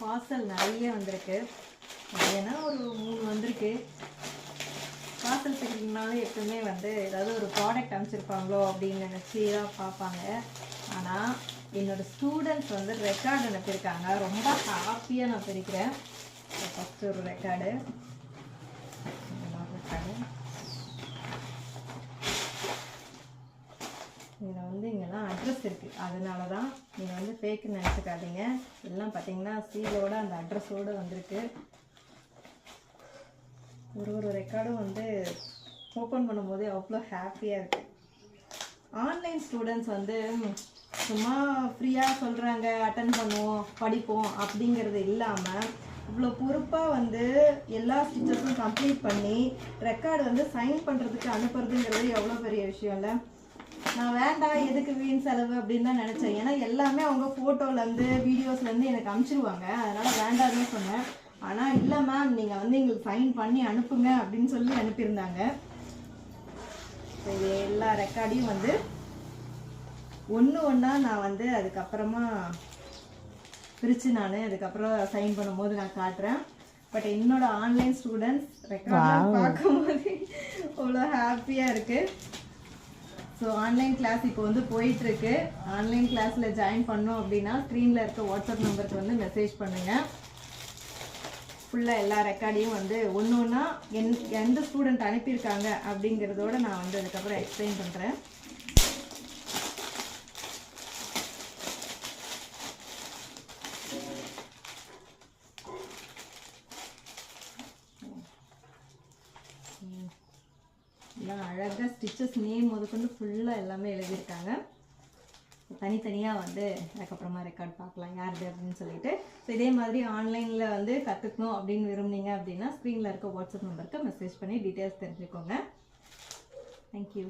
Parcel நிறைய வந்திருக்கு. ஏன்னா ஒரு 3 வந்திருக்கு. பார்சல் பிரிக்கிறதுனால எப்பவுமே வந்து ஏதாவது ஒரு ப்ராடக்ட் அனுப்பிச்சிருப்பாங்களோ அப்படின்னு நினச்சி தான் பார்ப்பாங்க. ஆனால் என்னோடய ஸ்டூடெண்ட்ஸ் வந்து ரெக்கார்டு அனுப்பியிருக்காங்க. ரொம்ப ஹாப்பியாக நான் பிரிக்கிறேன். ஃபஸ்ட்டு ஒரு ரெக்கார்டு. இதில் வந்து இங்கெல்லாம் அட்ரஸ் இருக்குது. அதனால தான் நீங்கள் வந்து ஃபேக்குன்னு நினச்சிக்காதீங்க. எல்லாம் பார்த்தீங்கன்னா சீலோட அந்த அட்ரஸோடு வந்திருக்கு. ஒரு ரெக்கார்டும் வந்து ஓப்பன் பண்ணும்போது அவ்வளோ ஹாப்பியாக இருக்குது. ஆன்லைன் ஸ்டூடெண்ட்ஸ் வந்து சும்மா ஃப்ரீயாக சொல்கிறாங்க, அட்டன் பண்ணுவோம், படிப்போம் அப்படிங்கிறது இல்லாமல் இவ்வளோ பொறுப்பாக வந்து எல்லா ஸ்டிச்சஸும் கம்ப்ளீட் பண்ணி ரெக்கார்டு வந்து சைன் பண்ணுறதுக்கு அனுப்புறதுங்கிறது எவ்வளோ பெரிய விஷயம் இல்லை. நான் வேண்டாம், எதுக்கு வீண் செலவு அப்படின்னு தான் நினச்சேன். ஏன்னா எல்லாமே அவங்க ஃபோட்டோலேருந்து வீடியோஸ்லேருந்து எனக்கு அனுப்பிச்சிருவாங்க. அதனால் வேண்டாம்னு சொன்னேன். ஆனால் இல்லை மேம், நீங்கள் வந்து எங்களுக்கு சைன் பண்ணி அனுப்புங்க அப்படின்னு சொல்லி அனுப்பியிருந்தாங்க. இது எல்லா ரெக்கார்டையும் வந்து ஒன்று ஒன்றா நான் வந்து அதுக்கப்புறமா பிரித்து நான் அதுக்கப்புறம் சைன் பண்ணும்போது நான் காட்டுறேன். பட் என்னோட ஆன்லைன் ஸ்டூடெண்ட்ஸ் ரெக்கார்ட் பார்க்கும்போது அவ்வளோ ஹாப்பியாக இருக்குது. ஸோ ஆன்லைன் கிளாஸ் இப்போ வந்து போயிட்டுருக்கு. ஆன்லைன் கிளாஸில் ஜாயின் பண்ணோம் அப்படின்னா ஸ்க்ரீனில் இருக்க வாட்ஸ்அப் நம்பருக்கு வந்து மெசேஜ் பண்ணுங்கள். ஃபுல்லாக எல்லா ரெக்கார்டையும் வந்து ஒன்று ஒன்றா எந்த ஸ்டூடெண்ட் அனுப்பியிருக்காங்க அப்படிங்கிறதோட நான் வந்து அதுக்கப்புறம் எக்ஸ்பிளைன் பண்ணுறேன். எல்லாம் அழகாக ஸ்டிச்சஸ் நேம் முதற்கொண்டு ஃபுல்லாக எல்லாமே எழுதியிருக்காங்க. தனித்தனியாக வந்து அதுக்கப்புறமா ரெக்கார்ட் பார்க்கலாம் யாருது அப்படின்னு சொல்லிட்டு. ஸோ இதே மாதிரி ஆன்லைனில் வந்து கற்றுக்கணும் அப்படின்னு விரும்புனீங்க அப்படின்னா ஸ்க்ரீனில் இருக்க வாட்ஸ்அப் நம்பருக்கு மெசேஜ் பண்ணி டீட்டெயில்ஸ் தெரிஞ்சுக்கோங்க. தேங்க்யூ.